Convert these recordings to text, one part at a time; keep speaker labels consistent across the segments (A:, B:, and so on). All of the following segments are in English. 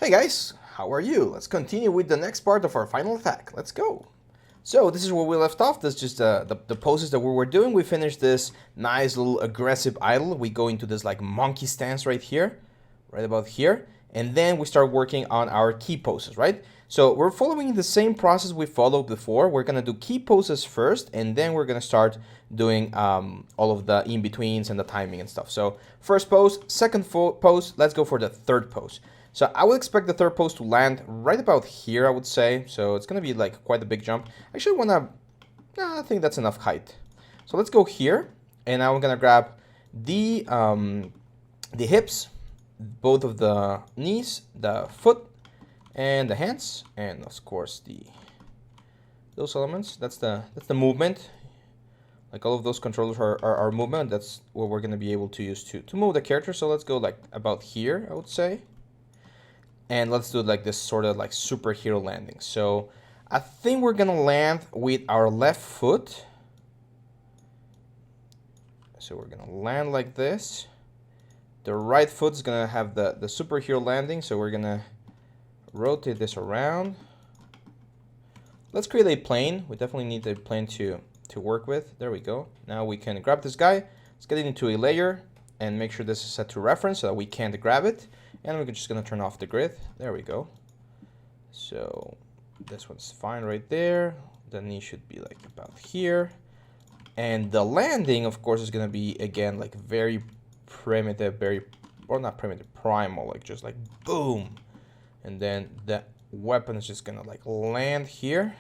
A: Hey guys, how are you? Let's continue with the next part of our final attack. Let's go. So this is where we left off. That's just the poses that we were doing. We finished this nice little aggressive idle. We go into this like monkey stance right here, right about here. And then we start working on our key poses, right? So we're following the same process we followed before. We're gonna do key poses first, and then we're gonna start doing all of the in-betweens and the timing and stuff. So first pose, second pose, let's go for the third pose. So I would expect the third pose to land right about here, I would say. So it's going to be like quite a big jump. I actually want to, I think that's enough height. So let's go here. And now I'm going to grab the hips, both of the knees, the foot, and the hands. And of course those elements. That's the movement. Like all of those controllers are movement. That's what we're going to be able to use to move the character. So let's go like about here, I would say. And let's do like this sort of like superhero landing. So I think we're gonna land with our left foot. So we're gonna land like this. The right foot's gonna have the superhero landing. So we're gonna rotate this around. Let's create a plane. We definitely need a plane to work with. There we go. Now we can grab this guy. Let's get it into a layer and make sure this is set to reference so that we can't grab it. And we're just going to turn off the grid. There we go. So this one's fine right there. The knee should be like about here. And the landing, of course, is going to be, again, like very primitive, or not primitive, primal, like just like boom. And then the weapon is just going to like land here.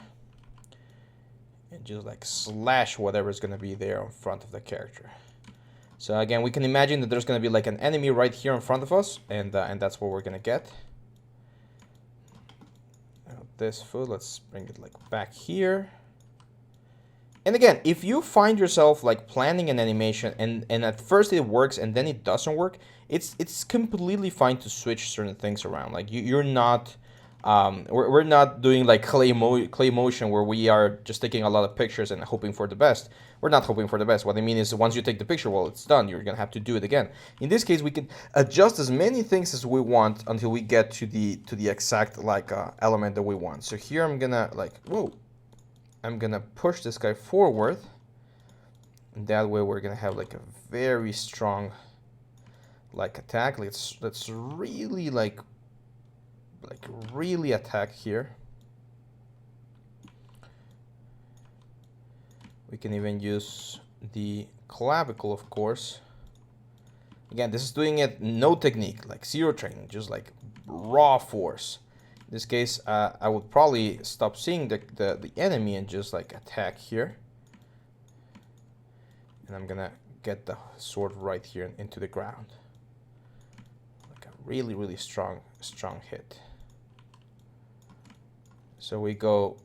A: And just like slash whatever's going to be there in front of the character. So again, we can imagine that there's going to be like an enemy right here in front of us, and that's what we're going to get. Now this foot, let's bring it like back here. And again, if you find yourself like planning an animation and at first it works and then it doesn't work, it's completely fine to switch certain things around. Like you're not... we're not doing like clay motion where we are just taking a lot of pictures and hoping for the best. We're not hoping for the best. What I mean is once you take the picture, well, it's done. You're going to have to do it again. In this case, we can adjust as many things as we want until we get to the exact like element that we want. So here I'm going to like, whoa, I'm going to push this guy forward. And that way we're going to have like a very strong like attack. Let's really like really attack here. We can even use the clavicle, of course. Again, this is doing it no technique, like zero training, just like raw force. In this case, I would probably stop seeing the enemy and just like attack here. And I'm gonna get the sword right here into the ground. Like a really, really strong hit. So we go,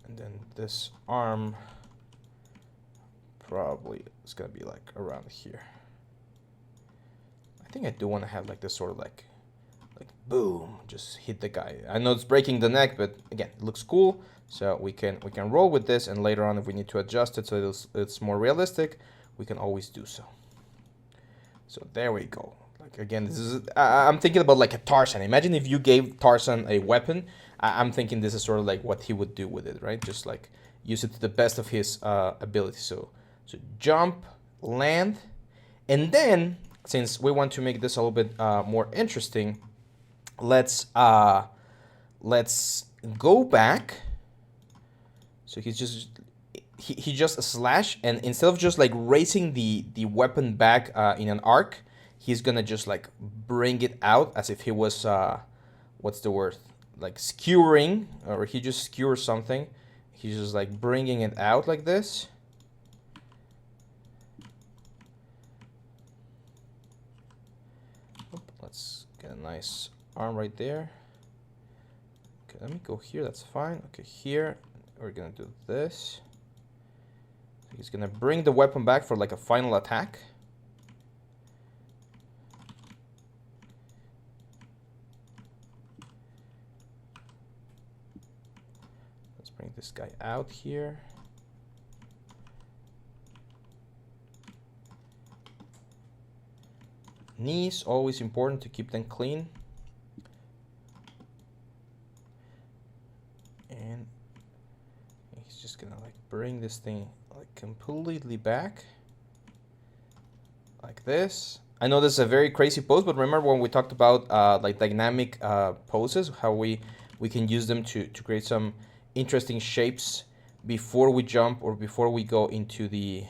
A: and then this arm probably is gonna be like around here. I think I do want to have like this sort of like boom, just hit the guy. I know it's breaking the neck, but again, it looks cool. So we can roll with this, and later on, if we need to adjust it so it's more realistic, we can always do so. So there we go. Like again, this is I'm thinking about like a Tarzan. Imagine if you gave Tarzan a weapon. I'm thinking this is sort of like what he would do with it, right? Just like use it to the best of his ability. So jump, land, and then since we want to make this a little bit more interesting, let's go back. So he just slash, and instead of just like raising the weapon back in an arc, he's gonna just like bring it out as if he was what's the word, like skewering, or he just skewers something. He's just like bringing it out like this. Let's get a nice arm right there. Okay, let me go here, that's fine. Okay, here we're gonna do this. He's gonna bring the weapon back for like a final attack. Let's bring this guy out here. Knees, always important to keep them clean. And he's just gonna like bring this thing like completely back like this. I know this is a very crazy pose, but remember when we talked about like dynamic poses, how we can use them to create some interesting shapes before we jump or before we go into the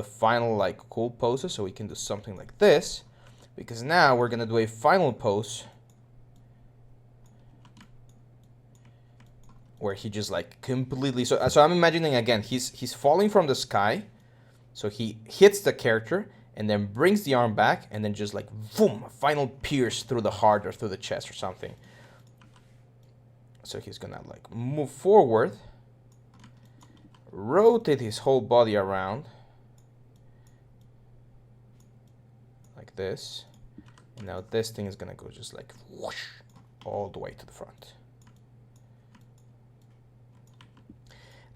A: final like cool poses. So we can do something like this, because now we're gonna do a final pose where he just like completely, so I'm imagining again, he's falling from the sky, so he hits the character and then brings the arm back and then just like boom, a final pierce through the heart or through the chest or something. So he's gonna like move forward, rotate his whole body around like this, and now this thing is gonna go just like whoosh all the way to the front.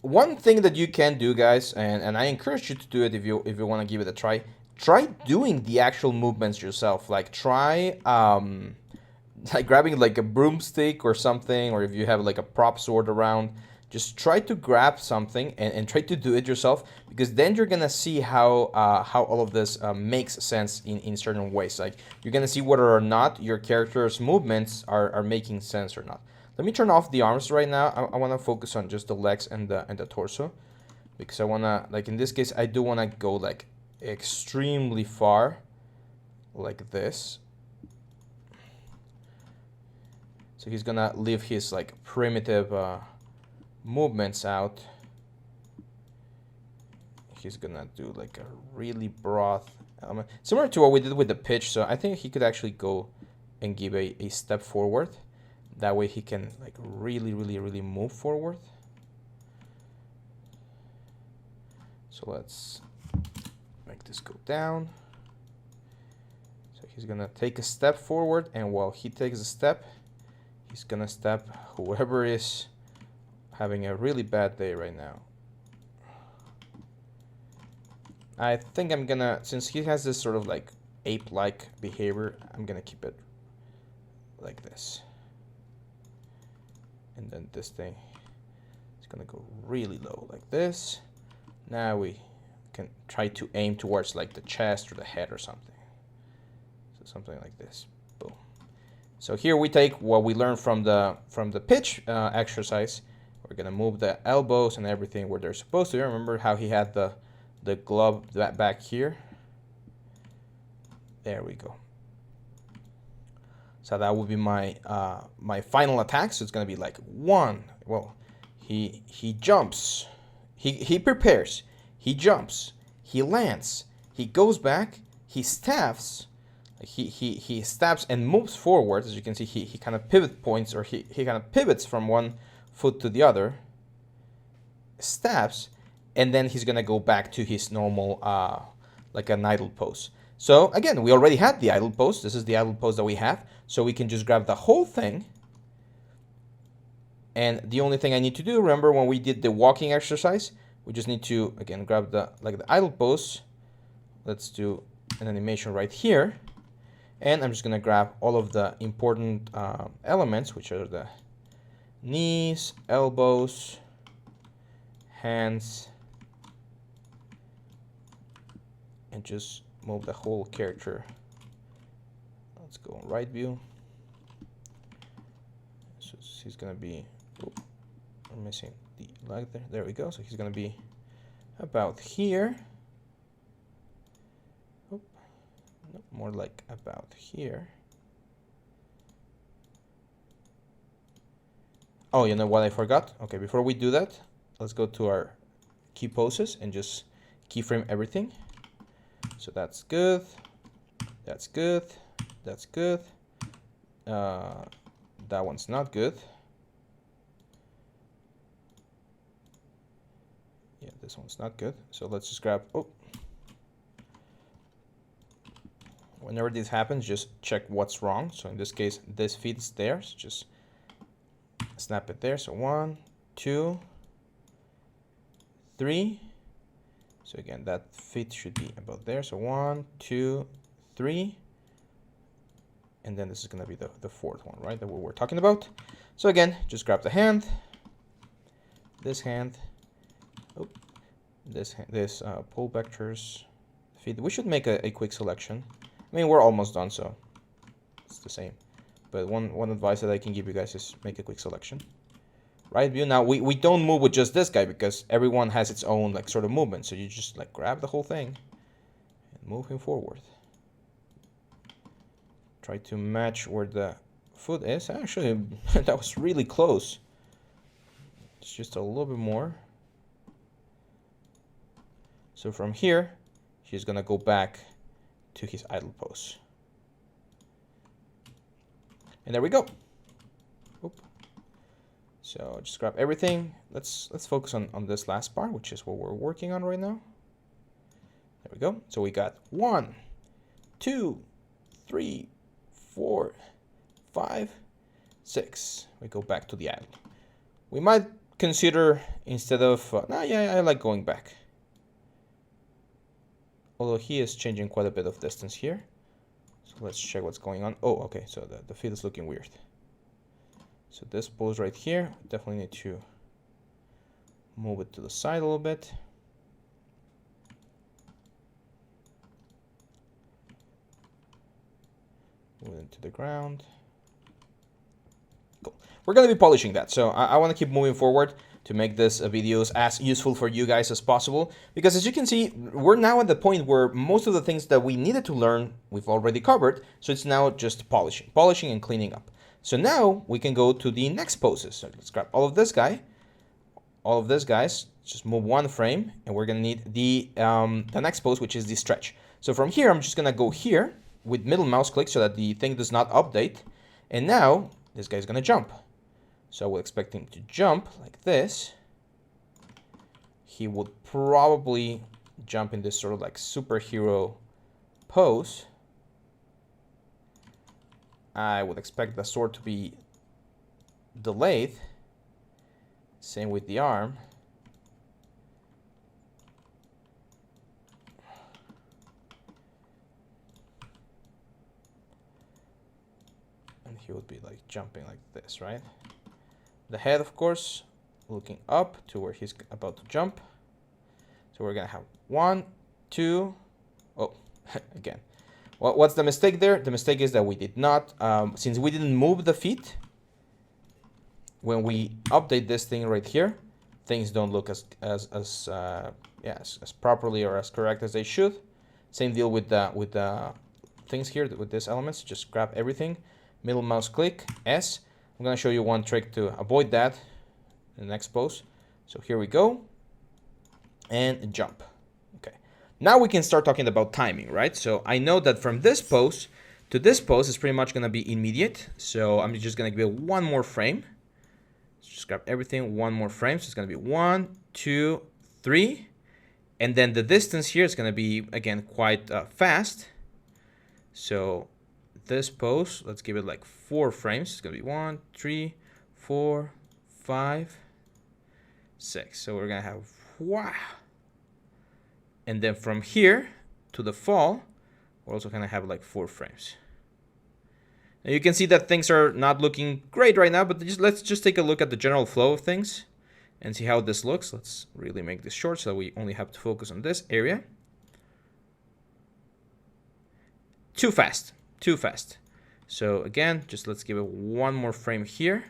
A: One thing that you can do, guys, and I encourage you to do it if you want to give it a try, try doing the actual movements yourself. Like try like grabbing like a broomstick or something, or if you have like a prop sword around, just try to grab something and try to do it yourself, because then you're gonna see how all of this makes sense in certain ways. Like you're gonna see whether or not your character's movements are making sense or not. Let me turn off the arms right now. I want to focus on just the legs and the torso, because I want to, like in this case, I do want to go like extremely far like this. So he's gonna leave his like primitive movements out. He's gonna do like a really broad element, similar to what we did with the pitch. So I think he could actually go and give a step forward. That way he can like really move forward. So let's make this go down. So he's gonna take a step forward, and while he takes a step, he's gonna step whoever is having a really bad day right now. I think I'm gonna, since he has this sort of like ape-like behavior, I'm gonna keep it like this. And then this thing is gonna go really low like this. Now we can try to aim towards like the chest or the head or something. So something like this. Boom. So here we take what we learned from the pitch exercise. We're gonna move the elbows and everything where they're supposed to. Remember how he had the glove back here? There we go. So that would be my my final attack. So it's gonna be like one. Well, he jumps, he prepares, he jumps, he lands, he goes back, he stabs, he stabs and moves forward. As you can see, he kind of pivot points, or he kind of pivots from one foot to the other, stabs, and then he's gonna go back to his normal like an idle pose. So again, we already had the idle pose. This is the idle pose that we have. So we can just grab the whole thing. And the only thing I need to do, remember when we did the walking exercise, we just need to, again, grab the idle pose. Let's do an animation right here. And I'm just gonna grab all of the important elements, which are the knees, elbows, hands, and just move the whole character. Let's go on right view. So he's gonna be, I'm missing the leg there. There we go. So he's gonna be about here. No, more like about here. Oh, you know what I forgot? Okay, before we do that, let's go to our key poses and just keyframe everything. So that's good. That's good. That's good. That one's not good. Yeah, this one's not good. So let's just grab, whenever this happens, just check what's wrong. So in this case, this feet is there. So just snap it there. So 1, 2, 3. So again, that feet should be about there. So 1, 2, 3. and then this is going to be the fourth one, right, that we were talking about. So again, just grab the hand, this hand, oh, this pull vectors, feed. We should make a quick selection. I mean, we're almost done, so it's the same. But one advice that I can give you guys is make a quick selection. Right view. Now we don't move with just this guy because everyone has its own like sort of movement. So you just like grab the whole thing and move him forward. Try to match where the foot is. Actually, that was really close. It's just a little bit more. So from here, he's gonna go back to his idle pose. And there we go. Oop. So just grab everything. Let's focus on this last part, which is what we're working on right now. There we go. So we got 1, 2, 3, 4, 5, 6. We go back to the idle. We might consider instead of yeah, I like going back. Although he is changing quite a bit of distance here. So let's check what's going on. Oh, okay, so the feet is looking weird. So this pose right here, definitely need to move it to the side a little bit. Move it to the ground. Cool. We're going to be polishing that. So I want to keep moving forward to make this videos as useful for you guys as possible. Because as you can see, we're now at the point where most of the things that we needed to learn, we've already covered. So it's now just polishing and cleaning up. So now we can go to the next poses. So let's grab all of this guy, all of this guys, just move one frame, and we're gonna need the next pose, which is the stretch. So from here, I'm just gonna go here with middle mouse click so that the thing does not update. And now this guy's gonna jump. So we'll expect him to jump like this. He would probably jump in this sort of like superhero pose. I would expect the sword to be delayed. Same with the arm. And he would be like jumping like this, right? The head, of course, looking up to where he's about to jump. So we're gonna have 1, 2, oh, again. Well, what's the mistake there? The mistake is that we did not, since we didn't move the feet, when we update this thing right here, things don't look as properly or as correct as they should. Same deal with the things here, with these elements. Just grab everything, middle mouse click, S. I'm gonna show you one trick to avoid that in the next pose. So here we go, and jump. Okay, now we can start talking about timing, right? So I know that from this pose to this pose is pretty much gonna be immediate. So I'm just gonna give it one more frame. Just grab everything, one more frame. So it's gonna be 1, 2, 3, and then the distance here is gonna be again quite fast. So this pose, let's give it like 4 frames. It's gonna be 1, 3, 4, 5, 6. So we're gonna have wow. And then from here to the fall, we're also gonna have like 4 frames. Now you can see that things are not looking great right now, but let's just take a look at the general flow of things and see how this looks. Let's really make this short so we only have to focus on this area. Too fast. Too fast. So again, just let's give it one more frame here.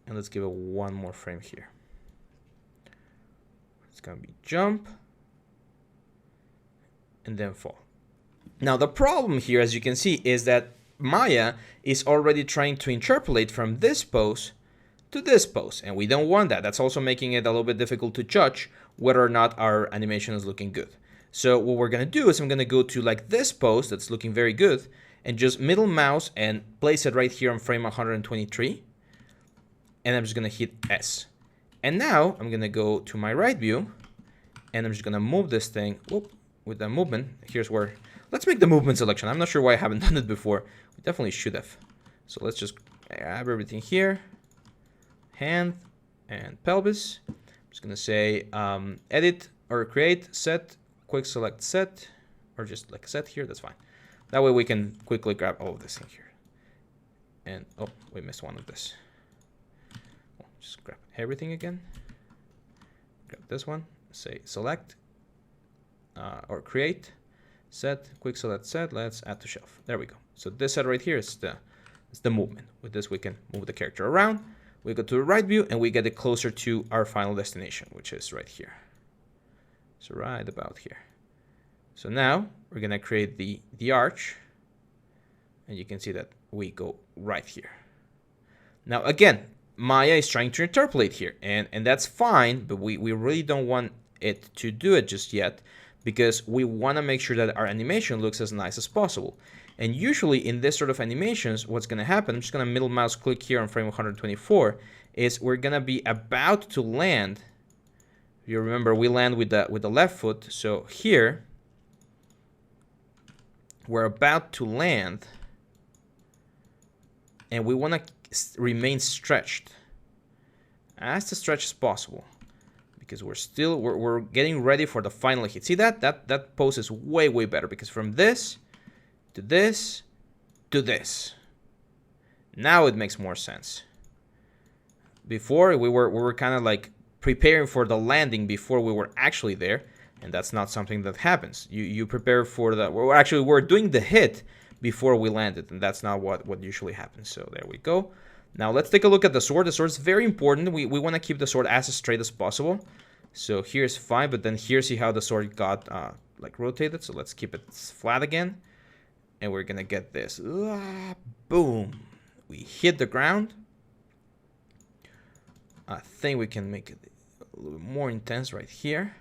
A: And let's give it one more frame here. It's going to be jump. And then fall. Now the problem here, as you can see, is that Maya is already trying to interpolate from this pose to this pose. And we don't want that. That's also making it a little bit difficult to judge whether or not our animation is looking good. So what we're going to do is I'm going to go to like this pose that's looking very good and just middle mouse and place it right here on frame 123. And I'm just going to hit S. And now I'm going to go to my right view and I'm just going to move this thing with the movement. Here's where, let's make the movement selection. I'm not sure why I haven't done it before. We definitely should have. So let's just grab everything here. Hand and pelvis. I'm just going to say edit or create, set, quick select set, or just like set here, that's fine. That way we can quickly grab all of this in here. And, oh, we missed one of this. Just grab everything again. Grab this one, say select, or create, set, quick select set, let's add to shelf. There we go. So this set right here is the movement. With this we can move the character around. We go to the right view and we get it closer to our final destination, which is right here. So right about here. So now we're gonna create the arch, and you can see that we go right here. Now again, Maya is trying to interpolate here, and that's fine, but we really don't want it to do it just yet, because we want to make sure that our animation looks as nice as possible. And usually in this sort of animations, what's going to happen, I'm just going to middle mouse click here on frame 124, is we're going to be about to land. You remember we land with the left foot, so here we're about to land, and we want to remain stretched, as stretched as possible, because we're getting ready for the final hit. See that pose is way better, because from this to this to this, now it makes more sense. Before we were kind of like preparing for the landing before we were actually there, and that's not something that happens. You prepare for we're doing the hit before we landed, and that's not what usually happens. So there we go. Now let's take a look at the sword. The sword is very important. We want to keep the sword as straight as possible. So here's fine, but then here, see how the sword got like rotated. So let's keep it flat again, and we're gonna get this. Boom! We hit the ground. I think we can make it a little bit more intense right here,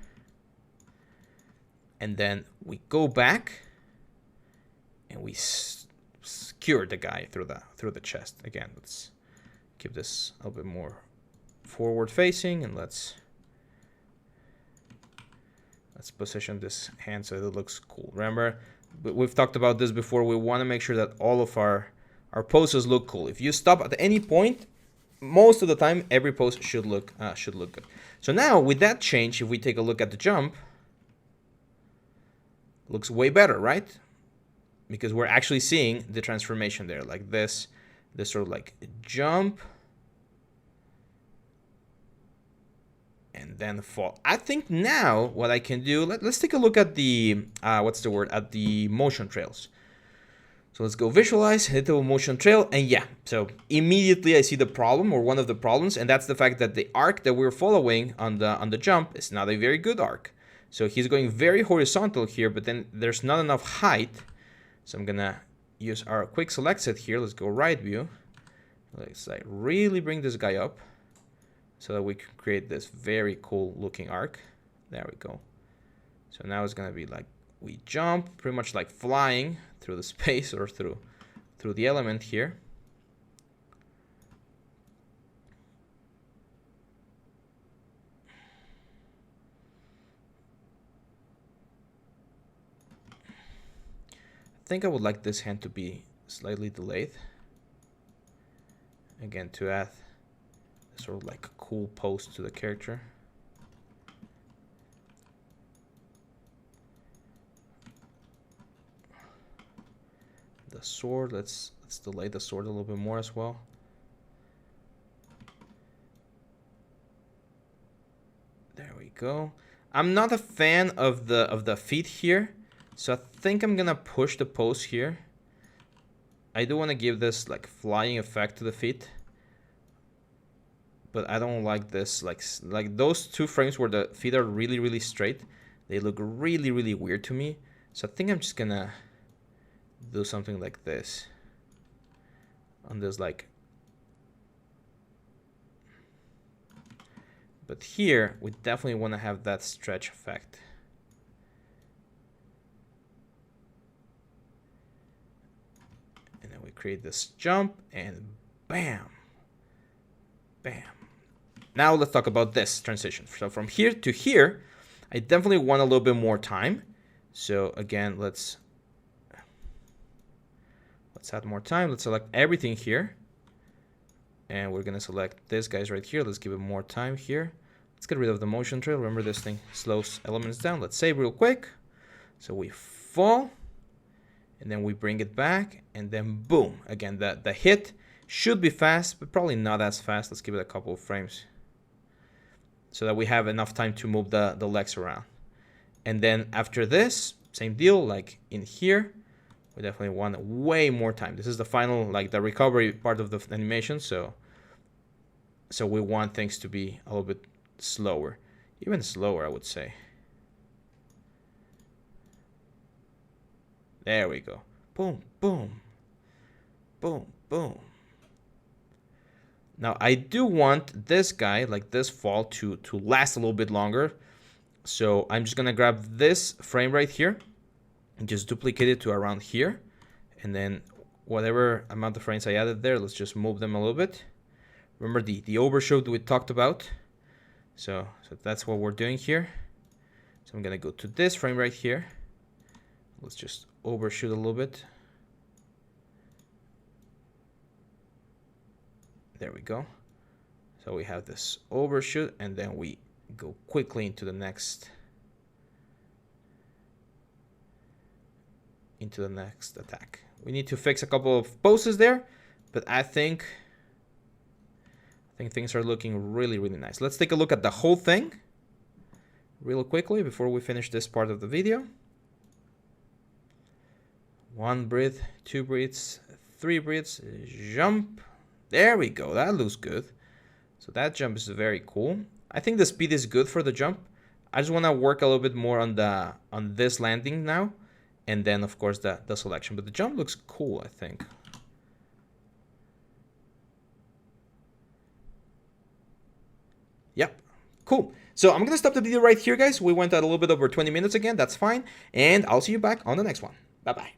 A: and then we go back and we skewer the guy through the chest again. Let's keep this a little bit more forward facing, and let's position this hand so that it looks cool. Remember, we've talked about this before. We want to make sure that all of our poses look cool. If you stop at any point, most of the time every pose should look good. So now with that change, if we take a look at the jump, looks way better, right? Because we're actually seeing the transformation there, like this sort of like jump and then fall. I think now what I can do, let's take a look at the at the motion trails. So let's go visualize, hit the motion trail, and yeah, so immediately I see the problem, or one of the problems, and that's the fact that the arc that we're following on the jump is not a very good arc. So he's going very horizontal here, but then there's not enough height. So I'm gonna use our quick select set here. Let's go right view. Let's like really bring this guy up so that we can create this very cool looking arc. There we go. So now it's gonna be like we jump pretty much like flying through the space, or through the element here. I think I would like this hand to be slightly delayed. Again, to add sort of like a cool pose to the character. The sword, let's delay the sword a little bit more as well. There we go. I'm not a fan of the feet here, so I think I'm gonna push the pose here. I do want to give this like flying effect to the feet, but I don't like this like those two frames where the feet are really straight. They look really weird to me. So I think I'm just gonna do something like this on this, like, but here we definitely want to have that stretch effect. And then we create this jump, and bam, bam. Now let's talk about this transition. So from here to here, I definitely want a little bit more time. So again, let's add more time. Let's select everything here, and we're gonna select this guys right here. Let's give it more time here. Let's get rid of the motion trail. Remember, this thing slows elements down. Let's save real quick. So we fall, and then we bring it back, and then boom. Again, the hit should be fast, but probably not as fast. Let's give it a couple of frames so that we have enough time to move the legs around. And then after this, same deal, like in here, we definitely want way more time. This is the final, like the recovery part of the animation, so we want things to be a little bit slower, even slower, I would say. There we go. Boom, boom, boom, boom. Now I do want this guy, like this fall, to last a little bit longer. So I'm just gonna grab this frame right here and just duplicate it to around here. And then whatever amount of frames I added there, let's just move them a little bit. Remember the overshoot we talked about. So that's what we're doing here. So I'm gonna go to this frame right here. Let's just overshoot a little bit. There we go. So we have this overshoot, and then we go quickly into the next attack. We need to fix a couple of poses there, but I think things are looking really, really nice. Let's take a look at the whole thing real quickly before we finish this part of the video. 1 breath, 2 breaths, 3 breaths, jump. There we go. That looks good. So that jump is very cool. I think the speed is good for the jump. I just want to work a little bit more on this landing now, and then of course the selection. But the jump looks cool, I think. Yep, cool. So I'm gonna stop the video right here, guys. We went at a little bit over 20 minutes again. That's fine, and I'll see you back on the next one. Bye bye.